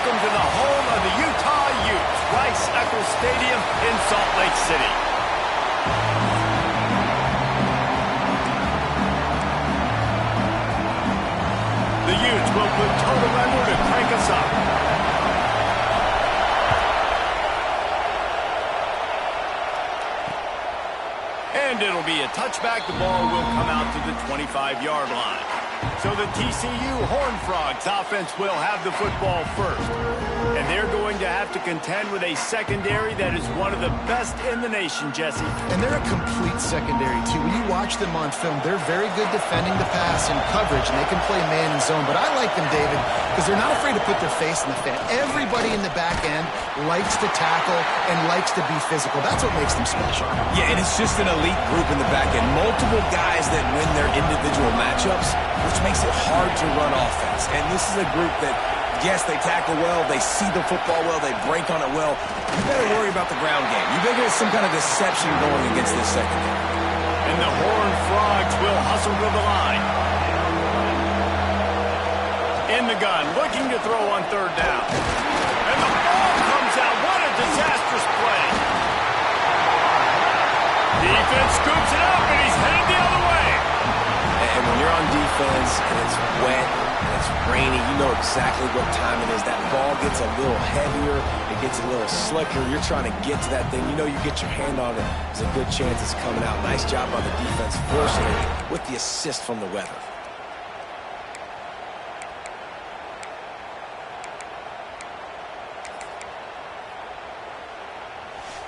welcome to the home of the Utah Utes, Rice-Eccles Stadium in Salt Lake City. The Utes will put total under to crank us up. And it'll be a touchback. The ball will come out to the 25-yard line. So the TCU Horned Frogs offense will have the football first. And they're going to have to contend with a secondary that is one of the best in the nation, Jesse. And they're a complete secondary, too. When you watch them on film, they're very good defending the pass and coverage, and they can play man and zone. But I like them, David, because they're not afraid to put their face in the fan. Everybody in the back end likes to tackle and likes to be physical. That's what makes them special. Yeah, and it's just an elite group in the back end. Multiple guys that win their individual matchups, which makes it hard to run offense. And this is a group that, yes, they tackle well, they see the football well, they break on it well. You better worry about the ground game. You better get some kind of deception going against this secondary. And the Horned Frogs will hustle to the line. In the gun, looking to throw on third down. And the ball comes out. What a disastrous play. Defense scoops it up, and he's headed the other way. And when you're on defense and it's wet and it's rainy, you know exactly what time it is. That ball gets a little heavier, it gets a little slicker. You're trying to get to that thing. You know you get your hand on it, there's a good chance it's coming out. Nice job by the defense forcing it with the assist from the weather.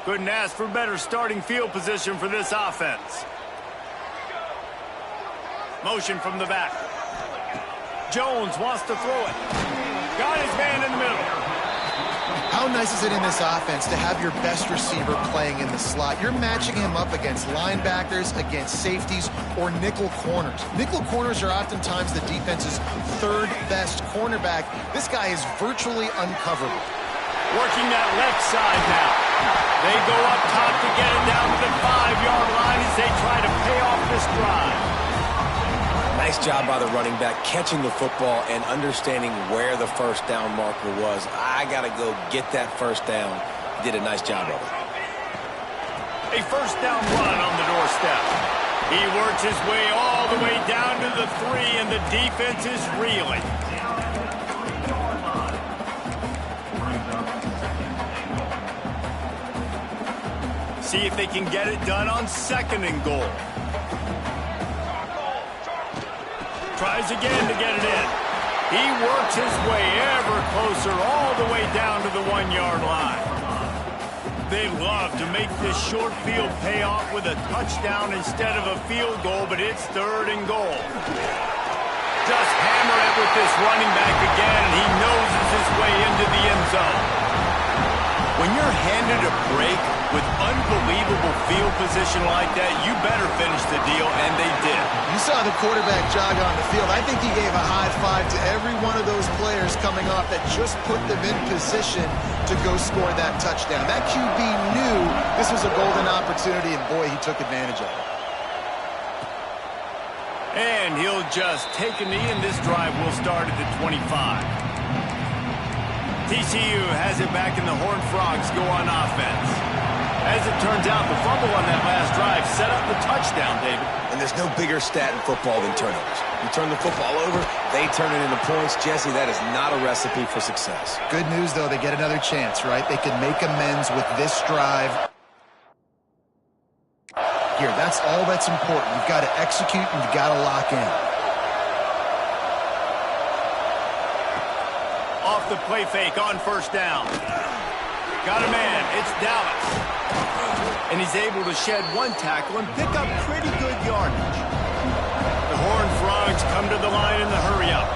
Couldn't ask for better starting field position for this offense. Motion from the back. Jones wants to throw it. Got his man in the middle. How nice is it in this offense to have your best receiver playing in the slot? You're matching him up against linebackers, against safeties, or nickel corners. Nickel corners are oftentimes the defense's third best cornerback. This guy is virtually uncoverable. Working that left side now. They go up top to get it down to the 5-yard line as they try to pay off this drive. Nice job by the running back, catching the football and understanding where the first down marker was. I got to go get that first down. He did a nice job of it. A first down run on the doorstep. He works his way all the way down to the 3, and the defense is reeling. See if they can get it done on 2nd and goal. Tries again to get it in. He works his way ever closer all the way down to the 1-yard line. They love to make this short field pay off with a touchdown instead of a field goal, but it's 3rd and goal. Just hammer it with this running back again, and he noses his way into the end zone. When you're handed a break with unbelievable field position like that, you better finish the deal, and they did. You saw the quarterback jog on the field. I think he gave a high five to every one of those players coming off that just put them in position to go score that touchdown. That QB knew this was a golden opportunity, and boy, he took advantage of it. And he'll just take a knee, and this drive will start at the 25. TCU has it back, and the Horned Frogs go on offense. As it turns out, the fumble on that last drive set up the touchdown, David. And there's no bigger stat in football than turnovers. You turn the football over, they turn it into points. Jesse, that is not a recipe for success. Good news, though, they get another chance, right? They can make amends with this drive. Here, that's all that's important. You've got to execute, and you've got to lock in. Off the play fake on first down. Got a man. It's Dallas. And he's able to shed one tackle and pick up pretty good yardage. The Horned Frogs come to the line in the hurry-up.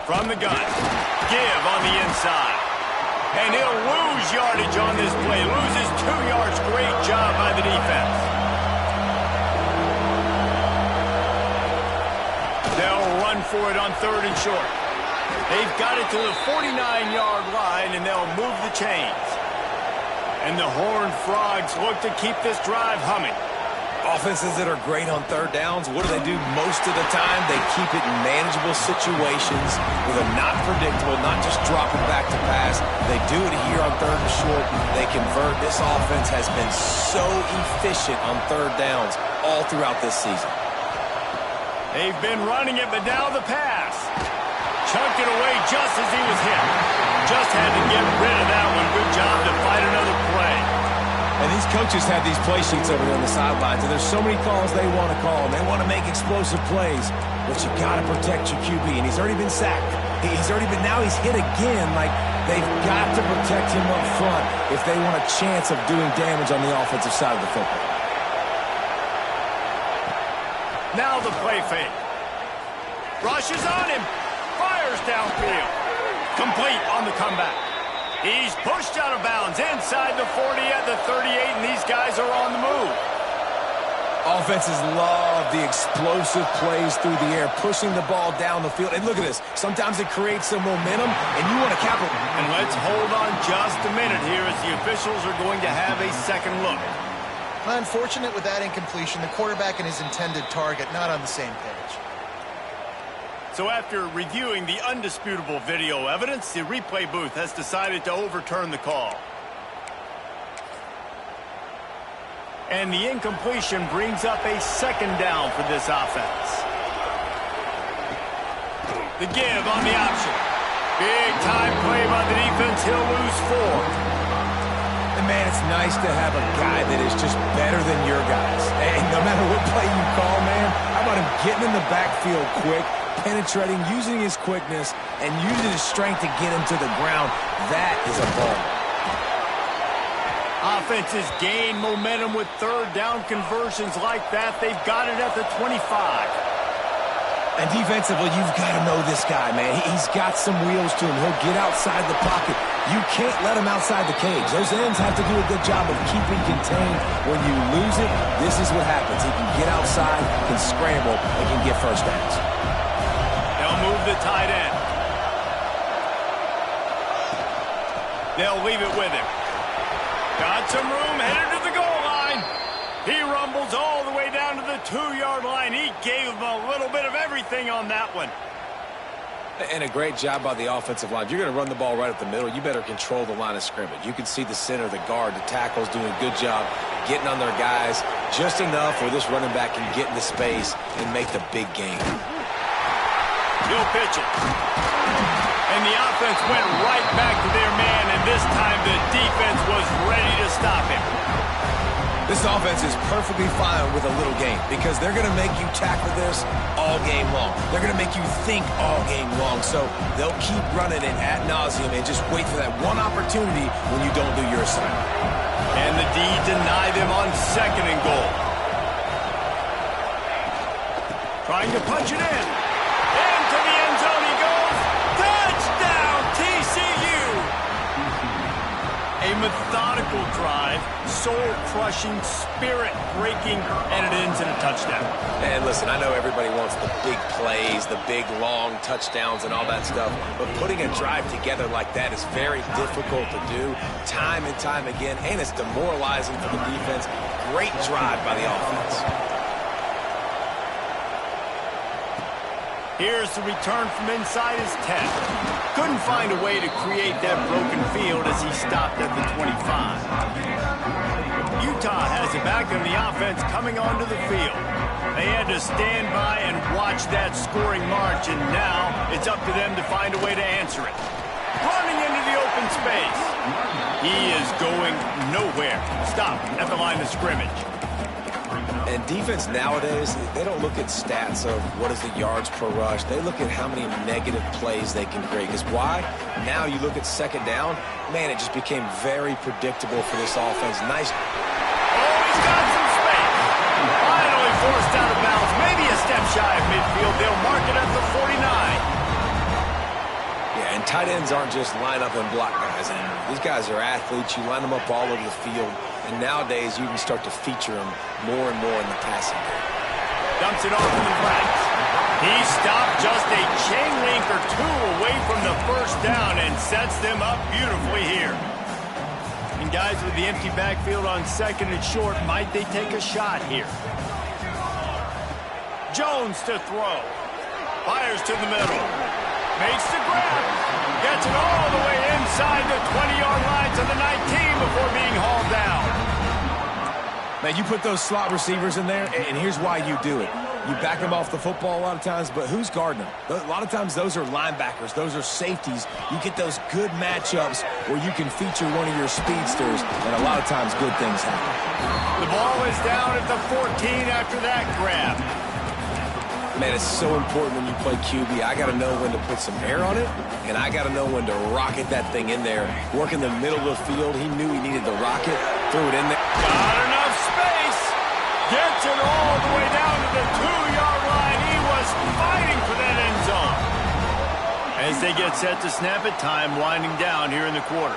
From the gun. Give on the inside. And he'll lose yardage on this play. Loses 2 yards. Great job by the defense. They'll run for it on 3rd and short. They've got it to the 49-yard line, and they'll move the chains. And the Horned Frogs look to keep this drive humming. Offenses that are great on third downs, what do? Most of the time, they keep it in manageable situations where they're not predictable, not just dropping back to pass. They do it here on third and short. They convert. This offense has been so efficient on third downs all throughout this season. They've been running it, but now the pass. Chunked it away just as he was hit. Just had to get rid of that one. Good job to fight another play. And these coaches have these play sheets over there on the sidelines, and there's so many calls they want to call, and they want to make explosive plays, but you got to protect your QB, and he's already been sacked. Now he's hit again. Like, they've got to protect him up front if they want a chance of doing damage on the offensive side of the football. Now the play fake. Rushes on him. Fires downfield. Complete on the comeback. He's pushed out of bounds inside the 40 at the 38, and these guys are on the move. Offenses love the explosive plays through the air, pushing the ball down the field. And look at this. Sometimes it creates some momentum, and you want to capitalize. And let's hold on just a minute here as the officials are going to have a second look. Unfortunate with that incompletion. The quarterback and his intended target not on the same page. So after reviewing the undisputable video evidence, the replay booth has decided to overturn the call. And the incompletion brings up a second down for this offense. The give on the option. Big time play by the defense. He'll lose 4. And man, it's nice to have a guy that is just better than your guys. And no matter what play you call, man, how about him getting in the backfield quick, penetrating, using his quickness, and using his strength to get him to the ground. That is a ball. Offenses gain momentum with third down conversions like that. They've got it at the 25. And defensively, you've got to know this guy, man. He's got some wheels to him. He'll get outside the pocket. You can't let him outside the cage. Those ends have to do a good job of keeping contained. When you lose it, this is what happens. He can get outside, can scramble, and can get first downs. They'll move the tight end. They'll leave it with him. Got some room, headed to the goal line. He rumbles all the way down to the 2-yard line. He gave him a little bit of everything on that one. And a great job by the offensive line. If you're going to run the ball right up the middle, you better control the line of scrimmage. You can see the center, the guard, the tackles doing a good job getting on their guys just enough where this running back can get into space and make the big game. He'll pitch it. And the offense went right back to their man, and this time the defense was ready to stop him. This offense is perfectly fine with a little game because they're going to make you tackle this all game long. They're going to make you think all game long. So they'll keep running it ad nauseum and just wait for that one opportunity when you don't do your assignment. And the D deny them on 2nd and goal. Trying to punch it in. Into the end zone he goes. Touchdown, TCU! A methodical drive, soul-crushing, spirit-breaking, and it ends in a touchdown. And listen, I know everybody wants the big plays, the big, long touchdowns and all that stuff, but putting a drive together like that is very difficult to do time and time again, and it's demoralizing for the defense. Great drive by the offense. Here's the return from inside his 10. Couldn't find a way to create that broken field as he stopped at the 25. Utah has it back in the offense coming onto the field. They had to stand by and watch that scoring march, and now it's up to them to find a way to answer it. Running into the open space. He is going nowhere. Stop at the line of scrimmage. And defense nowadays, they don't look at stats of what is the yards per rush. They look at how many negative plays they can create. Because why? Now you look at 2nd down, man, it just became very predictable for this offense. Nice. Oh, he's got some space. Finally forced out of bounds. Maybe a step shy of midfield. They'll mark it at the 49. Yeah, and tight ends aren't just line up and block guys. These guys are athletes. You line them up all over the field. And nowadays, you can start to feature them more and more in the passing game. Dumps it off to the right. He stopped just a chain link or 2 away from the first down and sets them up beautifully here. And guys, with the empty backfield on second and short, might they take a shot here? Jones to throw. Fires to the middle. Makes the grab. Gets it all the way inside the 20-yard line to the 19 before being hauled down. Man, you put those slot receivers in there, and here's why you do it. You back them off the football a lot of times, but who's guarding them? A lot of times those are linebackers. Those are safeties. You get those good matchups where you can feature one of your speedsters, and a lot of times good things happen. The ball is down at the 14 after that grab. Man, it's so important when you play QB. I got to know when to put some air on it, and I got to know when to rocket that thing in there. Work in the middle of the field. He knew he needed the rocket. Threw it in there. Got enough space. Gets it all the way down to the 2-yard line. He was fighting for that end zone. As they get set to snap it, time winding down here in the quarter.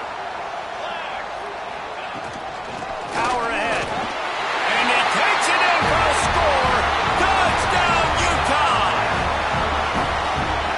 Power ahead. And he takes it in for a score. Touchdown, Utah!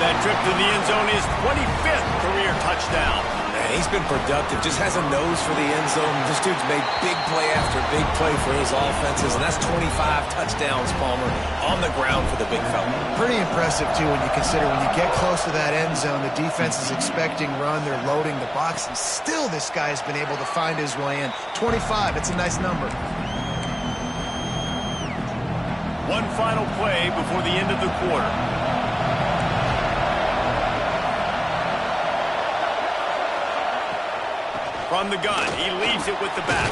That trip to the end zone is 25th career touchdown. Man, he's been productive, just has a nose for the end zone. This dude's made big play after big play for his offenses, and that's 25 touchdowns, Palmer, on the ground for the big fella. Pretty impressive, too, when you consider when you get close to that end zone, the defense is expecting run, they're loading the box, and still this guy's been able to find his way in. 25, it's a nice number. One final play before the end of the quarter. From the gun, he leaves it with the back.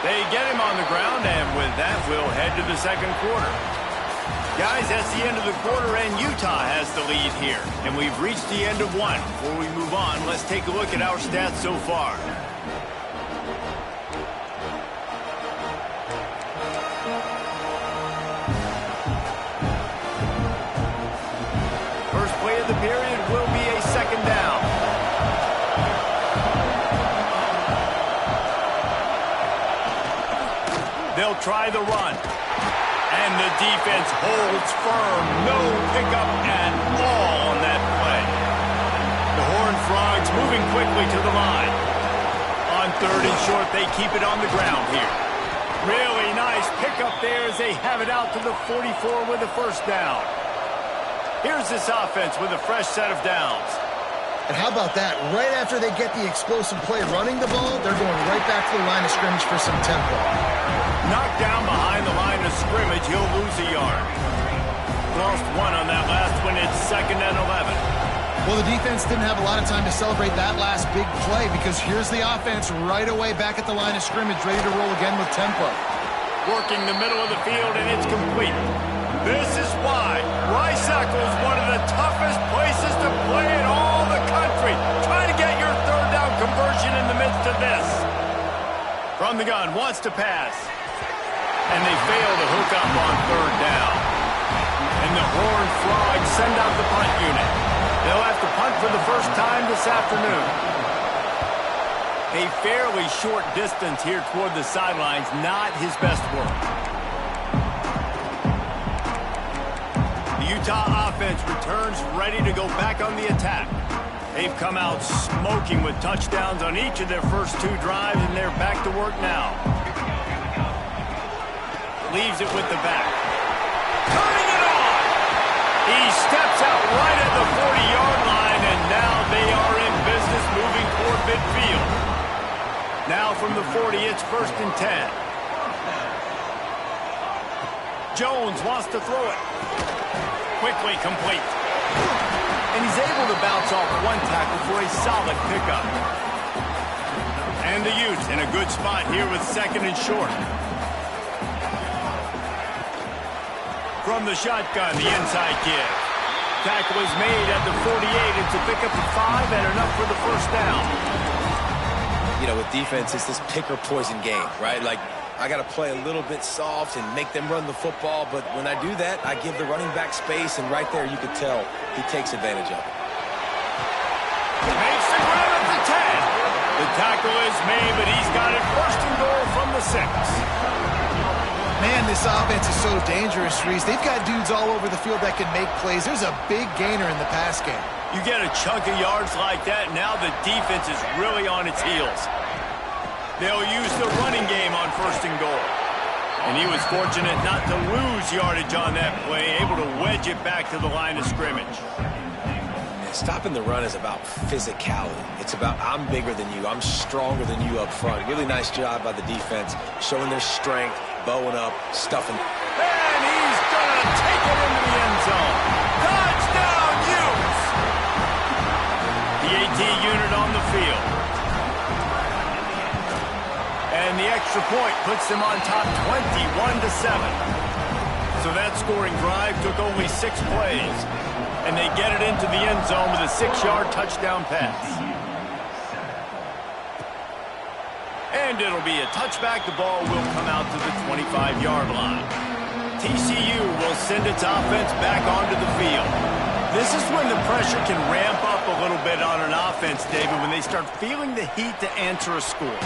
They get him on the ground, and with that, we'll head to the second quarter. Guys, that's the end of the quarter, and Utah has the lead here. And we've reached the end of one. Before we move on, let's take a look at our stats so far. First play of the period will be a second down. They'll try the run. And the defense holds firm. No pickup at all on that play. The Horned Frogs moving quickly to the line. On third and short, they keep it on the ground here. Really nice pickup there as they have it out to the 44 with a first down. Here's this offense with a fresh set of downs. And how about that? Right after they get the explosive play running the ball, they're going right back to the line of scrimmage for some tempo. Knocked down behind the line of scrimmage, he'll lose a yard. Lost one on that last one. It's 2nd and 11. Well, the defense didn't have a lot of time to celebrate that last big play because here's the offense right away back at the line of scrimmage, ready to roll again with tempo. Working the middle of the field, and it's complete. This is why Rice-Eccles is one of the toughest places to play in all the country. Try to get your third down conversion in the midst of this. From the gun, wants to pass. And they fail to hook up on third down. And the Horned Frogs send out the punt unit. They'll have to punt for the first time this afternoon. A fairly short distance here toward the sidelines, not his best work. The Utah offense returns ready to go back on the attack. They've come out smoking with touchdowns on each of their first 2 drives, and they're back to work now. Leaves it with the back. Turning it on! He steps out right at the 40-yard line, and now they are in business moving toward midfield. Now from the 40, it's 1st and 10. Jones wants to throw it. Quickly complete. And he's able to bounce off one tackle for a solid pickup. And the Utes in a good spot here with 2nd and short. From the shotgun, the inside give. Tackle is made at the 48. It's a pickup of 5 and enough for the first down. You know, with defense, it's this pick-or-poison game, right? Like, I got to play a little bit soft and make them run the football, but when I do that, I give the running back space, and right there you could tell he takes advantage of it. Makes the grab at the 10. The tackle is made, but he's got it 1st and goal from the 6. Man, this offense is so dangerous, Reese. They've got dudes all over the field that can make plays. There's a big gainer in the pass game. You get a chunk of yards like that, now the defense is really on its heels. They'll use the running game on 1st and goal. And he was fortunate not to lose yardage on that play, able to wedge it back to the line of scrimmage. Stopping the run is about physicality. It's about I'm bigger than you. I'm stronger than you up front. Really nice job by the defense, showing their strength, bowing up, stuffing. And he's going to take it into the end zone. Touchdown, Utes! The AT unit on the field. And the extra point puts them on top 21-7. So that scoring drive took only 6 plays. And they get it into the end zone with a 6-yard touchdown pass. And it'll be a touchback. The ball will come out to the 25-yard line. TCU will send its offense back onto the field. This is when the pressure can ramp up a little bit on an offense, David, when they start feeling the heat to answer a score.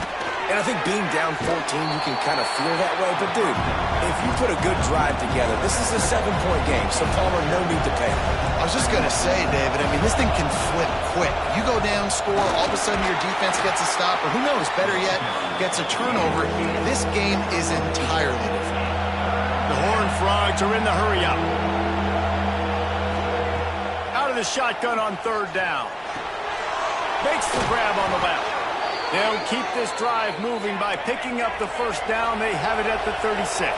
And I think being down 14, you can kind of feel that way. But, dude, if you put a good drive together, this is a 7-point game, so Palmer, no need to panic. I was just going to say, David, I mean, this thing can flip quick. You go down, score, all of a sudden your defense gets a stop, or who knows, better yet, gets a turnover. This game is entirely different. The Horned Frogs are in the hurry-up. Out of the shotgun on 3rd down. Makes the grab on the left. They'll keep this drive moving by picking up the 1st down. They have it at the 36.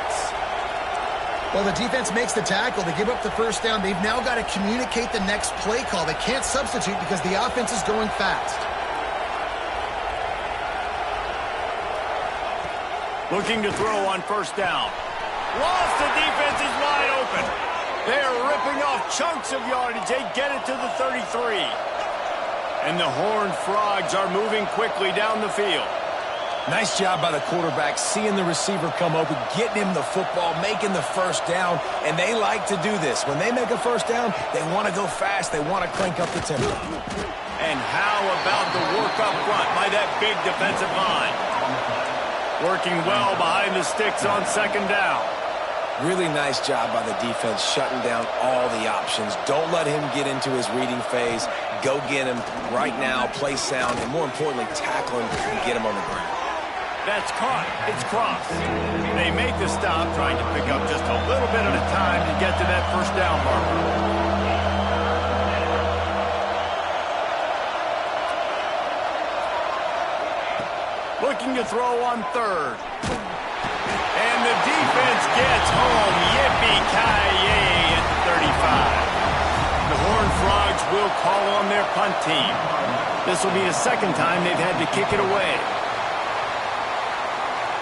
Well, the defense makes the tackle. They give up the 1st down. They've now got to communicate the next play call. They can't substitute because the offense is going fast. Looking to throw on 1st down. Lost, the defense is wide open. They're ripping off chunks of yardage. They get it to the 33. And the Horned Frogs are moving quickly down the field. Nice job by the quarterback, seeing the receiver come open, getting him the football, making the 1st down, and they like to do this. When they make a 1st down, they want to go fast. They want to crank up the tempo. And how about the work up front by that big defensive line? Working well behind the sticks on 2nd down. Really nice job by the defense shutting down all the options. Don't let him get into his reading phase. Go get him right now, play sound, and more importantly, tackle him and get him on the ground. That's caught. It's crossed. They make the stop, trying to pick up just a little bit at a time to get to that 1st down marker. Looking to throw on 3rd. And the defense gets home. Yippee-ki-yay at the 35. The Horned Frogs will call on their punt team. This will be the 2nd time they've had to kick it away.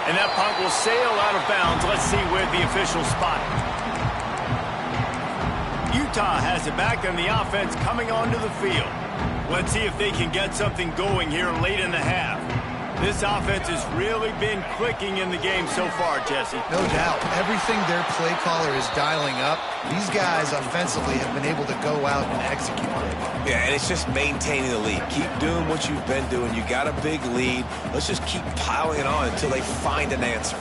And that punt will sail out of bounds. Let's see where the officials spot it. Utah has it back on the offense coming onto the field. Let's see if they can get something going here late in the half. This offense has really been clicking in the game so far, Jesse. No doubt. Everything their play caller is dialing up, these guys offensively have been able to go out and execute on it. Yeah, and it's just maintaining the lead. Keep doing what you've been doing. You got a big lead. Let's just keep piling it on until they find an answer.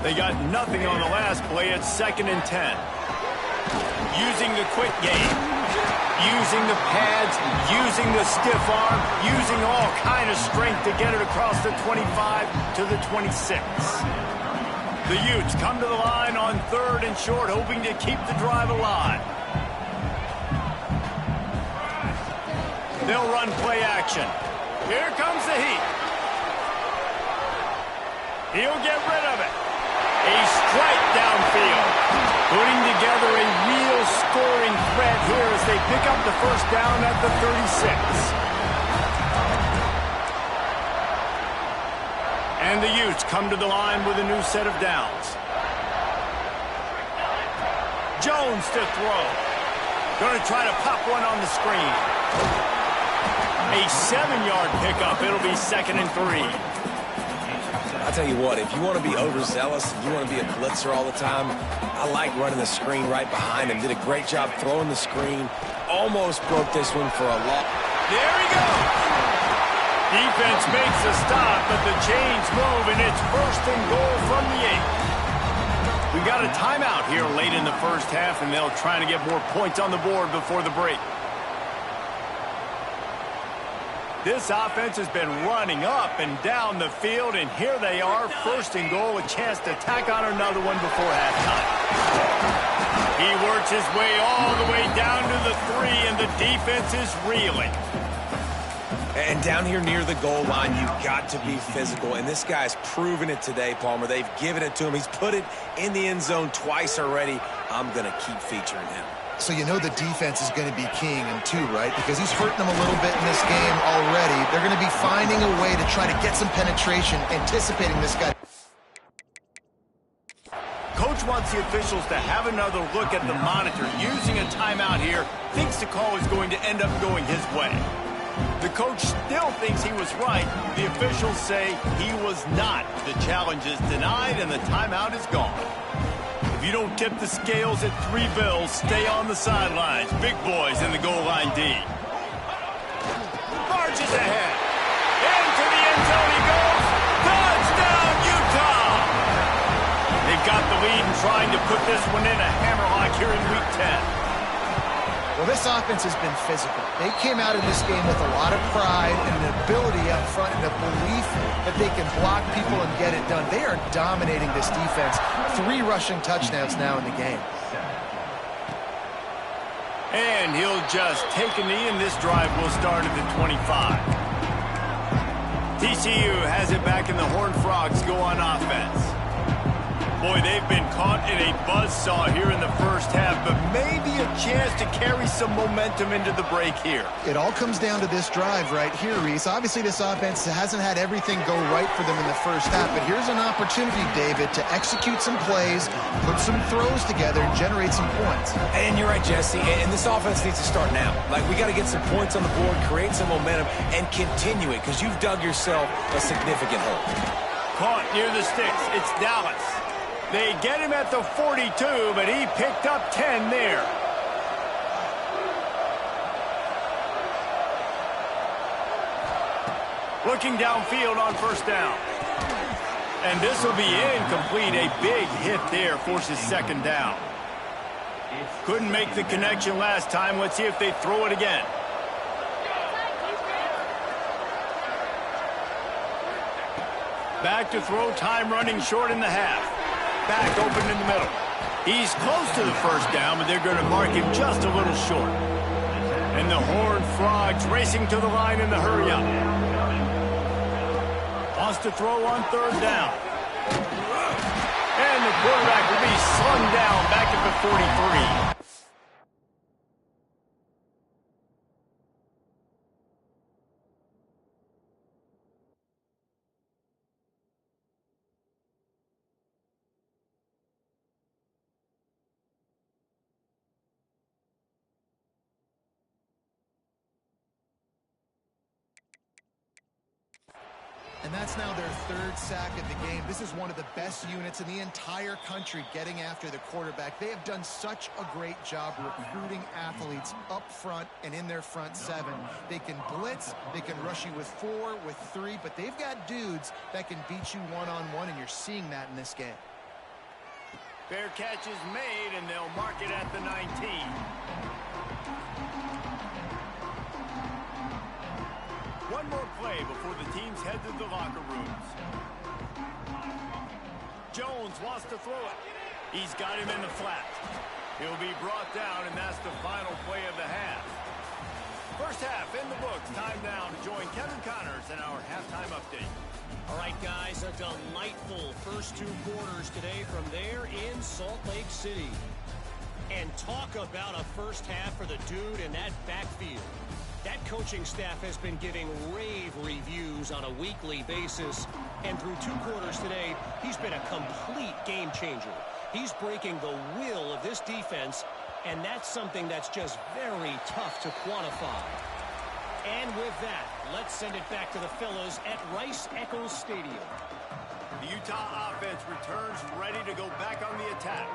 They got nothing on the last play. It's 2nd and 10. Using the quick game. Using the pads, using the stiff arm, using all kind of strength to get it across the 25 to the 26. The Utes come to the line on 3rd and short, hoping to keep the drive alive. They'll run play action. Here comes the heat. He'll get rid of it. A strike downfield. Putting together a real scoring threat here as they pick up the 1st down at the 36. And the Utes come to the line with a new set of downs. Jones to throw. Going to try to pop one on the screen. A 7-yard pickup. It'll be 2nd and 3. I'll tell you what, if you want to be overzealous, if you want to be a blitzer all the time, I like running the screen right behind him. Did a great job throwing the screen. Almost broke this one for a loss. There he goes. Defense makes the stop, but the chains move, and it's 1st and goal from the 8. We've got a timeout here late in the 1st half, and they'll try to get more points on the board before the break. This offense has been running up and down the field, and here they are, first and goal, a chance to tack on another one before halftime. He works his way all the way down to the 3, and the defense is reeling. And down here near the goal line, you've got to be physical. And this guy's proven it today, Palmer. They've given it to him. He's put it in the end zone twice already. I'm going to keep featuring him. So you know the defense is going to be keying him too, right? Because he's hurting them a little bit in this game already. They're going to be finding a way to try to get some penetration, anticipating this guy. Coach wants the officials to have another look at the monitor. Using a timeout here, thinks the call is going to end up going his way. The coach still thinks he was right. The officials say he was not. The challenge is denied, and the timeout is gone. If you don't tip the scales at 3 bills, stay on the sidelines. Big boys in the goal line D. Marches ahead. Into the end zone he goes. Touchdown, Utah! They've got the lead and trying to put this one in a hammerlock here in Week 10. Well, this offense has been physical. They came out of this game with a lot of pride and an ability up front and a belief that they can block people and get it done. They are dominating this defense. 3 rushing touchdowns now in the game. And he'll just take a knee, and this drive will start at the 25. TCU has it back, and the Horned Frogs go on offense. Boy, they've been caught in a buzzsaw here in the first half, but maybe a chance to carry some momentum into the break here. It all comes down to this drive right here, Reese. Obviously, this offense hasn't had everything go right for them in the first half, but here's an opportunity, David, to execute some plays, put some throws together, and generate some points. And you're right, Jesse, and this offense needs to start now. Like, we got to get some points on the board, create some momentum, and continue it, because you've dug yourself a significant hole. Caught near the sticks. It's Dallas. They get him at the 42, but he picked up 10 there. Looking downfield on first down. And this will be incomplete. A big hit there forces second down. Couldn't make the connection last time. Let's see if they throw it again. Back to throw, time running short in the half. Back open in the middle. He's close to the first down, but they're going to mark him just a little short. And the Horned Frogs racing to the line in the hurry-up. Wants to throw on third down. And the quarterback will be slung down back at the 43. And that's now their 3rd sack of the game. This is one of the best units in the entire country getting after the quarterback. They have done such a great job recruiting athletes up front and in their front 7. They can blitz, they can rush you with 4, with 3, but they've got dudes that can beat you one-on-one, and you're seeing that in this game. Fair catch is made, and they'll mark it at the 19. One more play before the teams head to the locker rooms. Jones wants to throw it. He's got him in the flat. He'll be brought down, and that's the final play of the half. First half in the books. Time now to join Kevin Connors in our halftime update. All right, guys, a delightful first 2 quarters today from there in Salt Lake City. And talk about a first half for the dude in that backfield. That coaching staff has been giving rave reviews on a weekly basis. And through 2 quarters today, he's been a complete game changer. He's breaking the will of this defense, and that's something that's just very tough to quantify. And with that, let's send it back to the fellas at Rice-Eccles Stadium. The Utah offense returns ready to go back on the attack.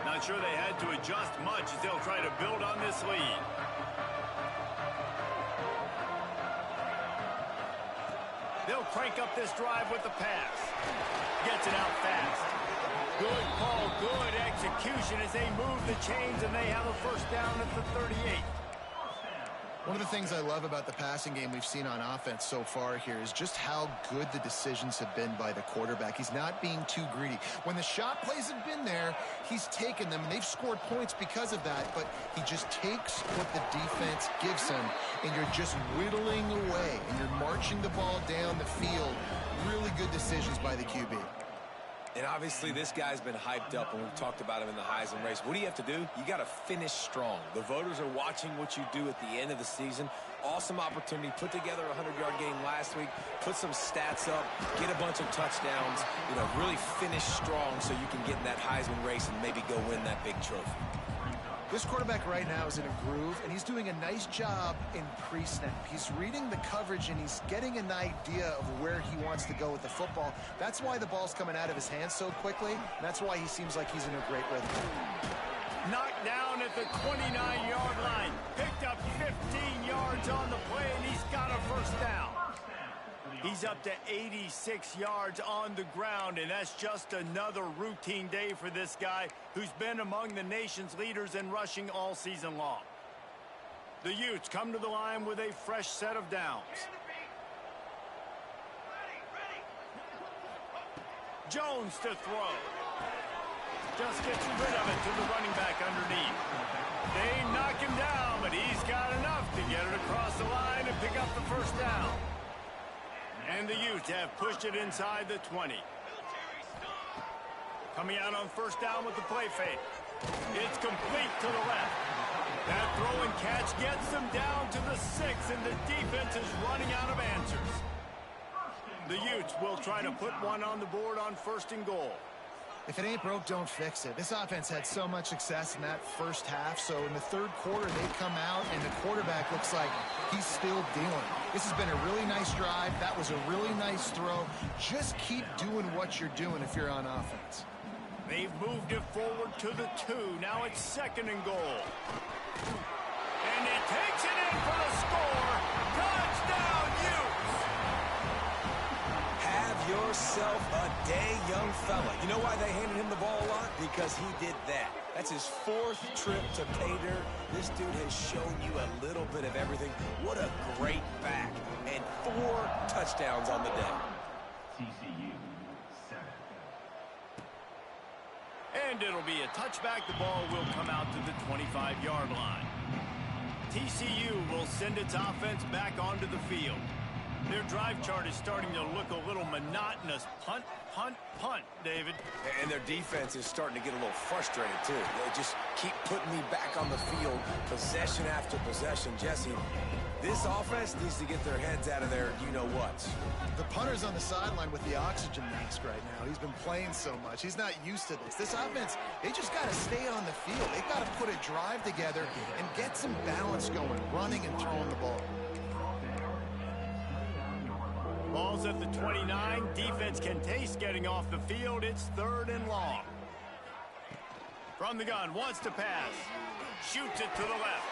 Not sure they had to adjust much as they'll try to build on this lead. They'll crank up this drive with the pass. Gets it out fast. Good call, good execution as they move the chains, and they have a first down at the 38. One of the things I love about the passing game we've seen on offense so far here is just how good the decisions have been by the quarterback. He's not being too greedy. When the shot plays have been there, he's taken them, and they've scored points because of that, but he just takes what the defense gives him, and you're just whittling away, and you're marching the ball down the field. Really good decisions by the QB. And obviously this guy's been hyped up, and we've talked about him in the Heisman race. What do you have to do? You got to finish strong. The voters are watching what you do at the end of the season. Awesome opportunity. Put together a 100-yard game last week. Put some stats up. Get a bunch of touchdowns. You know, really finish strong so you can get in that Heisman race and maybe go win that big trophy. This quarterback right now is in a groove, and he's doing a nice job in pre-snap. He's reading the coverage, and he's getting an idea of where he wants to go with the football. That's why the ball's coming out of his hands so quickly. That's why he seems like he's in a great rhythm. Knocked down at the 29-yard line. Picked up 15 yards on the play, and he's got a first down. He's up to 86 yards on the ground, and that's just another routine day for this guy who's been among the nation's leaders in rushing all season long. The Utes come to the line with a fresh set of downs. Jones to throw. Just gets rid of it to the running back underneath. They knock him down, but he's got enough to get it across the line and pick up the first down. And the Utes have pushed it inside the 20. Coming out on first down with the play fake. It's complete to the left. That throw and catch gets them down to the 6, and the defense is running out of answers. The Utes will try to put one on the board on first and goal. If it ain't broke, don't fix it. This offense had so much success in that first half, so in the third quarter they come out and the quarterback looks like he's still dealing. This has been a really nice drive. That was a really nice throw. Just keep doing what you're doing if you're on offense. They've moved it forward to the 2. Now it's second and goal. And he takes it in for the score. Touchdown, Utes! Have yourself a day, young fella. You know why they handed him the ball a lot? Because he did that. That's his 4th trip to pay dirt. This dude has shown you a little bit of everything. What a great back. And 4 touchdowns on the day. TCU 7. And it'll be a touchback. The ball will come out to the 25-yard line. TCU will send its offense back onto the field. Their drive chart is starting to look a little monotonous. Punt, punt, punt, David. And their defense is starting to get a little frustrated, too. They just keep putting me back on the field, possession after possession. Jesse, this offense needs to get their heads out of their you-know-whats. The punter's on the sideline with the oxygen mask right now. He's been playing so much. He's not used to this. This offense, they just got to stay on the field. They've got to put a drive together and get some balance going, running and throwing the ball. Ball's at the 29. Defense can taste getting off the field. It's third and long. From the gun, wants to pass. Shoots it to the left.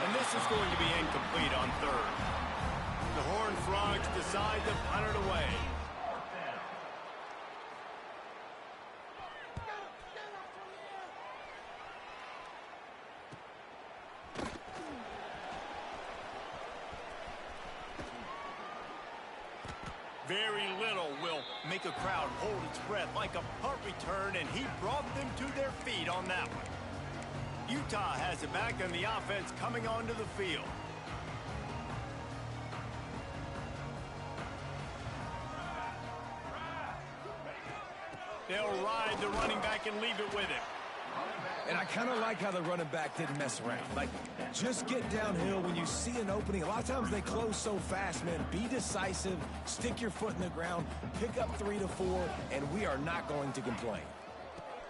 And this is going to be incomplete on third. The Horned Frogs decide to punt it away. Very little will make a crowd hold its breath like a punt return, and he brought them to their feet on that one. Utah has it back, and the offense coming onto the field. They'll ride the running back and leave it with him. And I kind of like how the running back didn't mess around. Like, just get downhill when you see an opening. A lot of times they close so fast, man. Be decisive, stick your foot in the ground, pick up 3 to 4, and we are not going to complain.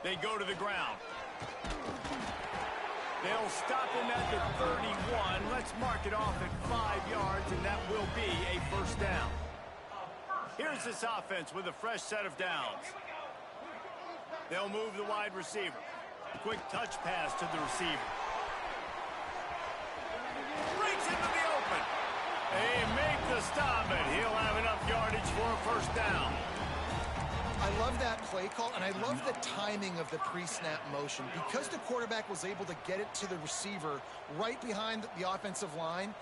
They go to the ground. They'll stop him at the 31. Let's mark it off at 5 yards, and that will be a first down. Here's this offense with a fresh set of downs. They'll move the wide receiver. Quick touch pass to the receiver. Breaks into the open. They make the stop, and he'll have enough yardage for a first down. I love that play call, and I love the timing of the pre-snap motion. Because the quarterback was able to get it to the receiver right behind the offensive line,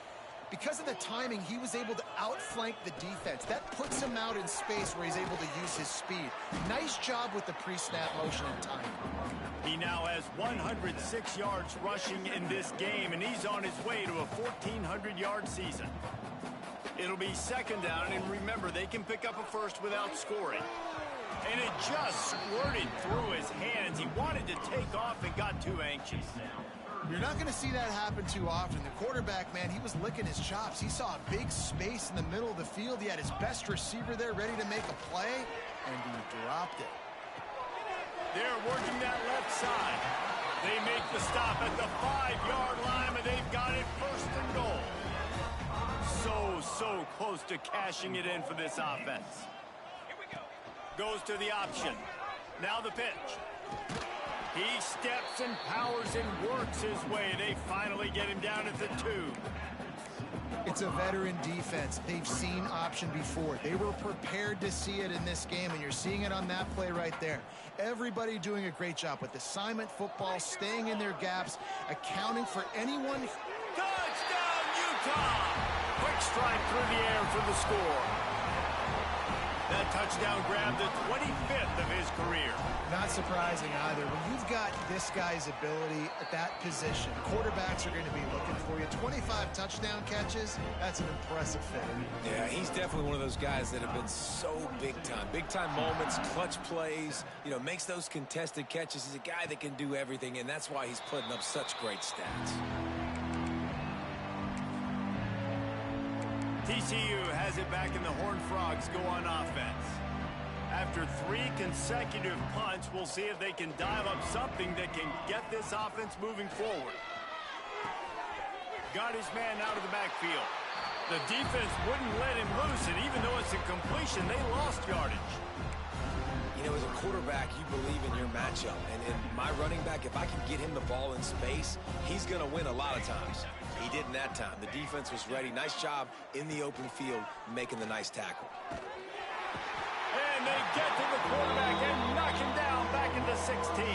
because of the timing, he was able to outflank the defense. That puts him out in space where he's able to use his speed. Nice job with the pre-snap motion and timing. He now has 106 yards rushing in this game, and he's on his way to a 1,400-yard season. It'll be second down, and remember, they can pick up a first without scoring. And it just squirted through his hands. He wanted to take off and got too anxious. You're not going to see that happen too often. The quarterback, man, he was licking his chops. He saw a big space in the middle of the field. He had his best receiver there ready to make a play, and he dropped it. They're working that left side. They make the stop at the 5-yard line, and they've got it first and goal. So close to cashing it in for this offense. Here we go. Goes to the option. Now the pitch. He steps and powers and works his way. They finally get him down at the 2. It's a veteran defense. They've seen option before. They were prepared to see it in this game, and you're seeing it on that play right there. Everybody doing a great job with assignment football, staying in their gaps, accounting for anyone. Touchdown, Utah! Quick strike through the air for the score. That touchdown grabbed the 25th of his career. Not surprising either. When you've got this guy's ability at that position, quarterbacks are going to be looking for you. 25 touchdown catches, that's an impressive fit. Yeah, he's definitely one of those guys that have been so big time. Big time moments, clutch plays, makes those contested catches. He's a guy that can do everything, and that's why he's putting up such great stats. TCU has it back, and the Horned Frogs go on offense. After 3 consecutive punts, we'll see if they can dial up something that can get this offense moving forward. Got his man out of the backfield. The defense wouldn't let him loose, and even though it's a completion, they lost yardage. As a quarterback, you believe in your matchup. And in my running back, if I can get him the ball in space, he's going to win a lot of times. He didn't that time. The defense was ready. Nice job in the open field making the nice tackle. And they get to the quarterback and knock him down back into 16.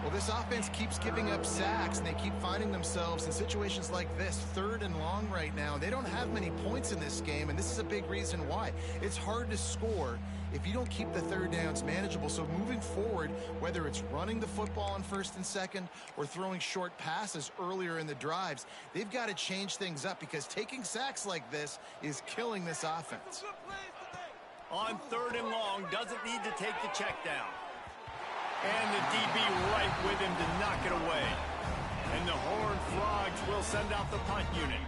Well, this offense keeps giving up sacks, and they keep finding themselves in situations like this, 3rd and long right now. They don't have many points in this game, and this is a big reason why. It's hard to score if you don't keep the 3rd downs manageable. So moving forward, whether it's running the football on 1st and 2nd or throwing short passes earlier in the drives, they've got to change things up because taking sacks like this is killing this offense. On 3rd and long, doesn't need to take the check down. And the DB right with him to knock it away. And the Horned Frogs will send out the punt unit.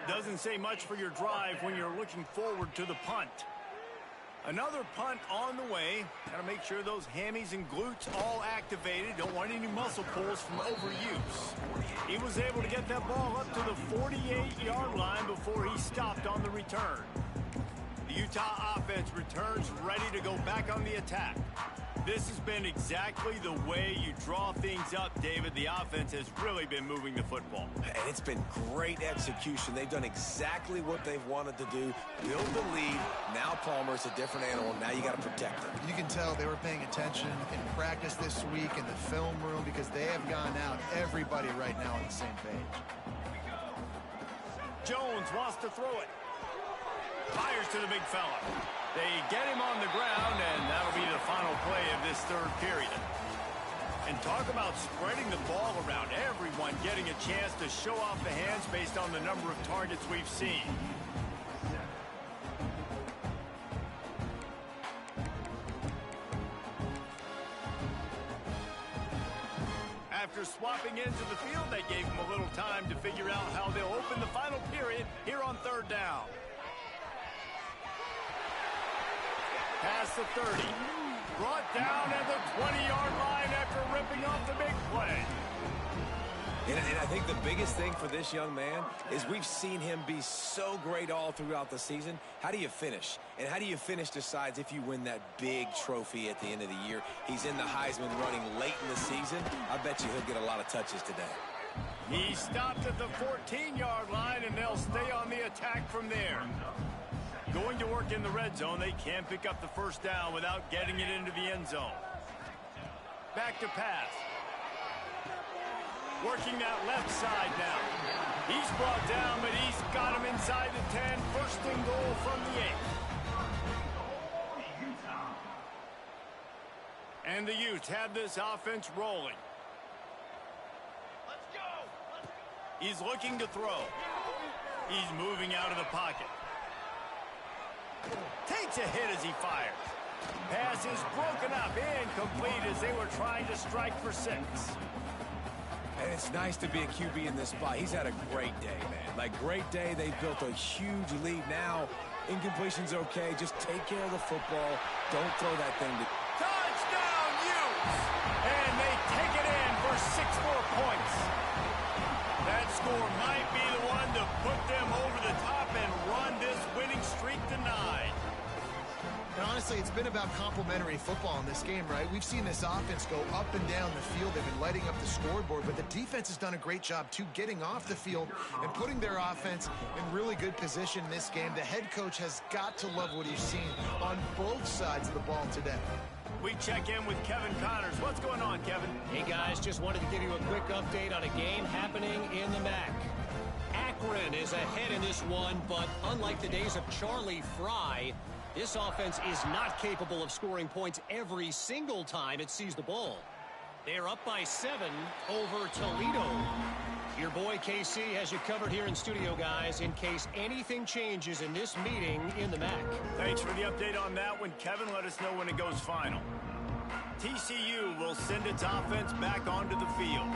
Doesn't say much for your drive when you're looking forward to the punt. Another punt on the way. Got to make sure those hammies and glutes all activated. Don't want any muscle pulls from overuse. He was able to get that ball up to the 48-yard line before he stopped on the return. The Utah offense returns ready to go back on the attack. This has been exactly the way you draw things up, David. The offense has really been moving the football. And it's been great execution. They've done exactly what they've wanted to do. Build the lead. Now Palmer's a different animal. Now you got to protect him. You can tell they were paying attention in practice this week in the film room because they have gone out, everybody right now on the same page. Jones wants to throw it. Fires to the big fella. They get him on the ground, and that'll be the final play of this 3rd period. And talk about spreading the ball around. Everyone getting a chance to show off the hands based on the number of targets we've seen. After swapping into the field, they gave him a little time to figure out how they'll open the final period here on 3rd down. Past the 30. Brought down at the 20-yard line after ripping off the big play. And I think the biggest thing for this young man is we've seen him be so great all throughout the season. How do you finish? And how do you finish decides if you win that big trophy at the end of the year. He's in the Heisman running late in the season. I bet you he'll get a lot of touches today. He stopped at the 14-yard line, and they'll stay on the attack from there. Going to work in the red zone, they can't pick up the first down without getting it into the end zone. Back to pass. Working that left side now. He's brought down, but he's got him inside the 10. First and goal from the 8. And the Utes have this offense rolling. Let's go! He's looking to throw. He's moving out of the pocket. Takes a hit as he fires. Pass is broken up, incomplete as they were trying to strike for 6. And it's nice to be a QB in this spot. He's had a great day, man. Like, great day. They built a huge lead. Now, incompletion's okay. Just take care of the football. Don't throw that thing to... Touchdown, Utes! And they take it in for 6 more points. That score might be the one to put them over the top and run this winning streak to 9. And honestly, it's been about complementary football in this game, right? We've seen this offense go up and down the field. They've been lighting up the scoreboard, but the defense has done a great job, too, getting off the field and putting their offense in really good position in this game. The head coach has got to love what he's seen on both sides of the ball today. We check in with Kevin Connors. What's going on, Kevin? Hey, guys, just wanted to give you a quick update on a game happening in the MAC. Akron is ahead in this one, but unlike the days of Charlie Fry, this offense is not capable of scoring points every single time it sees the ball. They're up by 7 over Toledo. Your boy KC has you covered here in studio, guys, in case anything changes in this meeting in the MAC. Thanks for the update on that one, Kevin. Let us know when it goes final. TCU will send its offense back onto the field.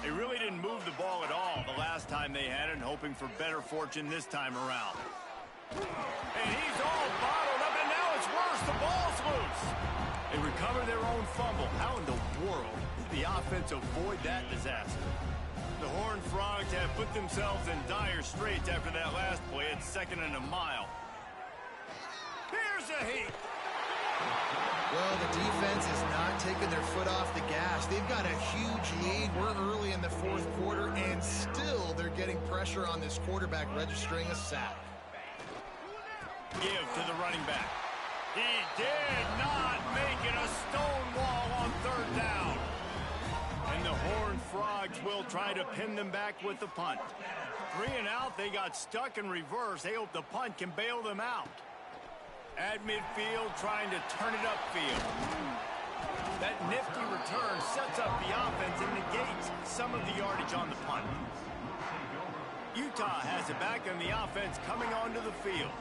They really didn't move the ball at all the last time they had it, hoping for better fortune this time around. And he's all bottled up, and now it's worse. The ball's loose. They recover their own fumble. How in the world did the offense avoid that disaster? The Horned Frogs have put themselves in dire straits after that last play at 2nd and a mile. Here's a heat. Well, the defense is not taking their foot off the gas. They've got a huge lead. We're early in the 4th quarter, and still they're getting pressure on this quarterback, registering a sack. Give to the running back. He did not make it. A stone wall on 3rd down. And the Horned Frogs will try to pin them back with the punt. 3 and out, they got stuck in reverse. They hope the punt can bail them out. At midfield, trying to turn it upfield. That nifty return sets up the offense and negates some of the yardage on the punt. Utah has it back on the offense coming onto the field.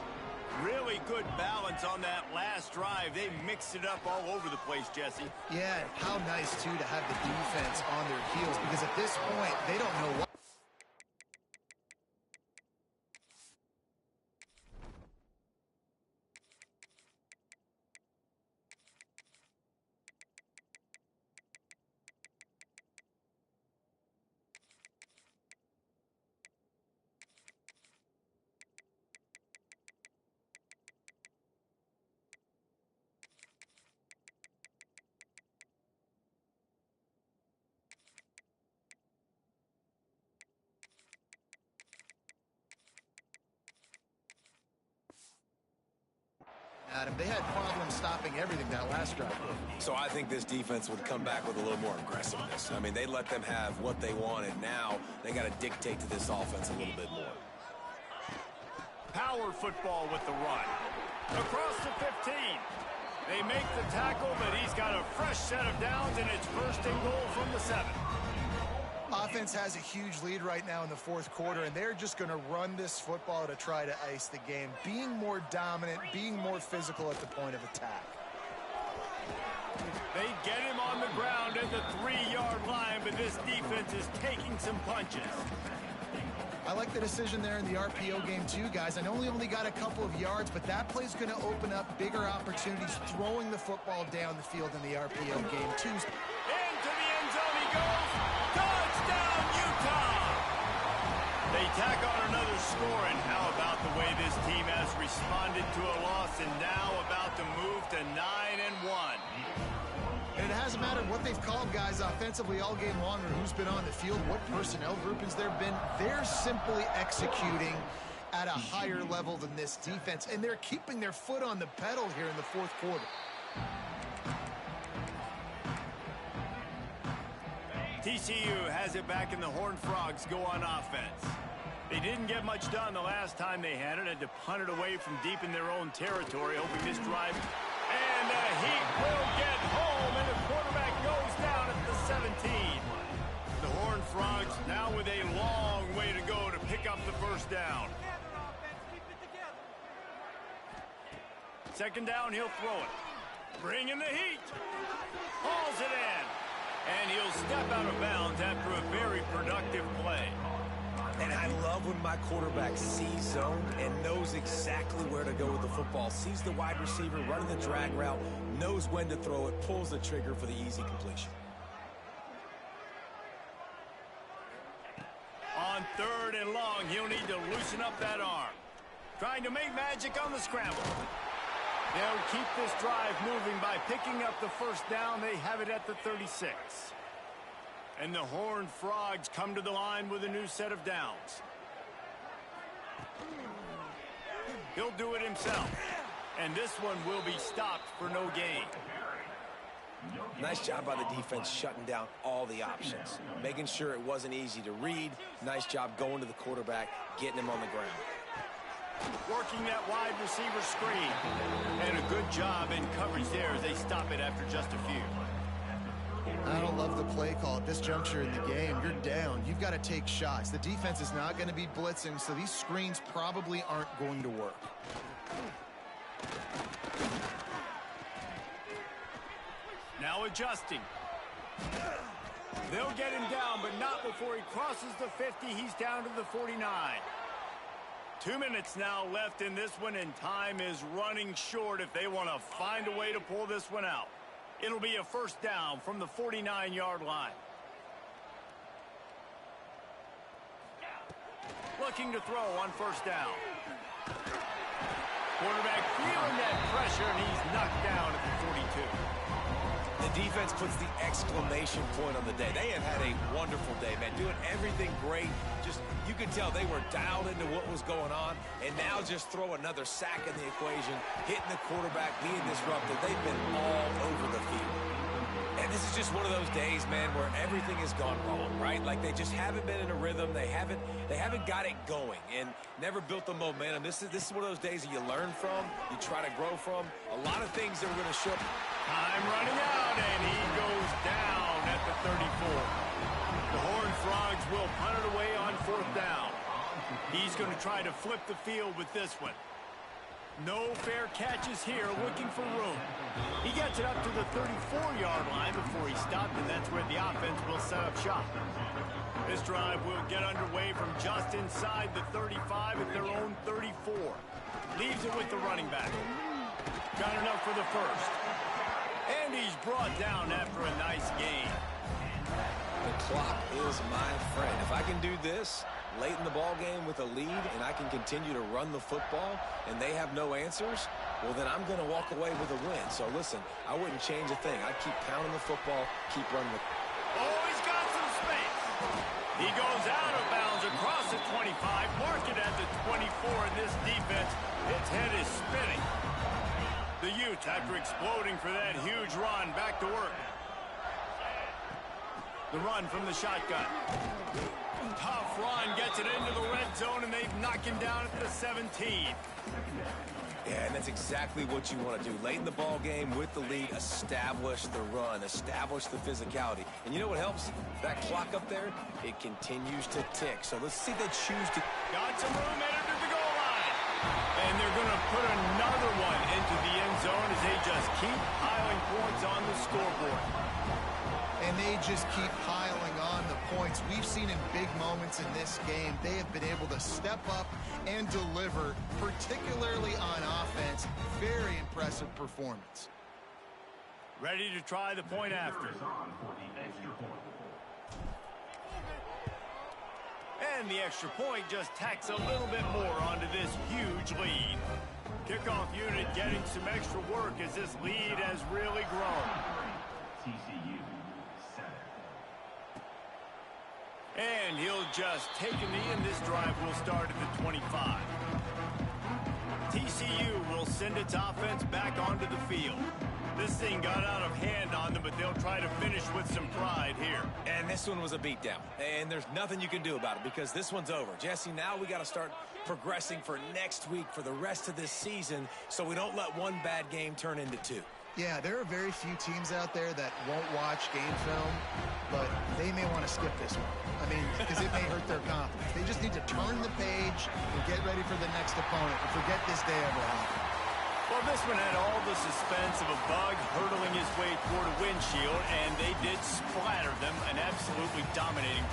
Really good balance on that last drive. They mixed it up all over the place, Jesse. Yeah, how nice, too, to have the defense on their heels, because at this point, they don't know what. Adam, they had problems stopping everything that last drive. So I think this defense would come back with a little more aggressiveness. I mean, they let them have what they wanted. Now they got to dictate to this offense a little bit more. Power football with the run. Across the 15. They make the tackle, but he's got a fresh set of downs, and it's 1st and goal from the 7. Offense has a huge lead right now in the 4th quarter, and they're just going to run this football to try to ice the game, being more dominant, being more physical at the point of attack. They get him on the ground at the 3-yard line, but this defense is taking some punches. I like the decision there in the RPO game too, guys. I know we only got a couple of yards, but that play's going to open up bigger opportunities throwing the football down the field in the RPO game too. Into the end zone he goes. Touchdown, Utah! They tack on another score, and how about the way this team has responded to a loss and now about to move to 9-1. And it hasn't mattered what they've called, guys, offensively all game long or who's been on the field, what personnel groupings there have been. They're simply executing at a higher level than this defense, and they're keeping their foot on the pedal here in the fourth quarter. TCU has it back, and the Horned Frogs go on offense. They didn't get much done the last time they had to punt it away from deep in their own territory, hoping this drive. And the Heat will get home, and the quarterback goes down at the 17. The Horned Frogs now with a long way to go to pick up the first down. Second down, he'll throw it. Bring in the heat. Hauls it in. And he'll step out of bounds after a very productive play. And I love when my quarterback sees zone and knows exactly where to go with the football. Sees the wide receiver running the drag route, knows when to throw it, pulls the trigger for the easy completion. On third and long, he'll need to loosen up that arm. Trying to make magic on the scramble. They'll keep this drive moving by picking up the first down. They have it at the 36. And the Horned Frogs come to the line with a new set of downs. He'll do it himself. And this one will be stopped for no gain. Nice job by the defense shutting down all the options. Making sure it wasn't easy to read. Nice job going to the quarterback, getting him on the ground. Working that wide receiver screen. And a good job in coverage there as they stop it after just a few. I don't love the play call at this juncture in the game. You're down. You've got to take shots. The defense is not going to be blitzing, so these screens probably aren't going to work. Now adjusting. They'll get him down, but not before he crosses the 50. He's down to the 49. 2 minutes now left in this one, and time is running short if they want to find a way to pull this one out. It'll be a first down from the 49-yard line. Looking to throw on first down. Quarterback feeling that pressure, and he's knocked down at the 42. The defense puts the exclamation point on the day. They have had a wonderful day, man. Doing everything great. Just, you could tell they were dialed into what was going on. And now just throw another sack in the equation, hitting the quarterback, being disrupted. They've been all over the field. And this is just one of those days, man, where everything has gone wrong, right? Like they just haven't been in a rhythm. They haven't got it going and never built the momentum. This is one of those days that you learn from, you try to grow from. A lot of things that are going to show. Time running out, and he goes down at the 34. The Horned Frogs will punt it away on fourth down. He's going to try to flip the field with this one. No fair catches here, looking for room. He gets it up to the 34-yard line before he stopped, and that's where the offense will set up shop. This drive will get underway from just inside the 35 at their own 34. Leaves it with the running back. Got enough for the first. And he's brought down after a nice gain. The clock is my friend. If I can do this late in the ball game with a lead and I can continue to run the football and they have no answers, well, then I'm going to walk away with a win. So, listen, I wouldn't change a thing. I'd keep pounding the football, keep running the... Oh, he's got some space. He goes out of bounds across the 25, mark it at the 24, and this defense, its head is spinning. The Utes, after exploding for that huge run, back to work. The run from the shotgun. Tough run, gets it into the red zone, and they've knocked him down at the 17. Yeah, and that's exactly what you want to do. Late in the ball game with the lead, establish the run, establish the physicality. And you know what helps? That clock up there, it continues to tick. So let's see if they choose to... Got some room, headed to the goal line. And they're going to put another one into the end zone as they just keep piling points on the scoreboard. And they just keep piling on the points. We've seen in big moments in this game, they have been able to step up and deliver, particularly on offense. Very impressive performance. Ready to try the point after. And the extra point just tacks a little bit more onto this huge lead. Kickoff unit getting some extra work as this lead has really grown. TCU 7. And he'll just take a knee, and this drive will start at the 25. TCU will send its offense back onto the field. This thing got out of hand on them, but they'll try to finish with some pride here. And this one was a beatdown. And there's nothing you can do about it because this one's over. Jesse, now we got to start progressing for next week, for the rest of this season, so we don't let one bad game turn into two. Yeah, there are very few teams out there that won't watch game film, but they may want to skip this one. I mean, because it may hurt their confidence. They just need to turn the page and get ready for the next opponent and forget this day ever happened. Well, this one had all the suspense of a bug hurtling his way toward a windshield, and they did splatter them, an absolutely dominating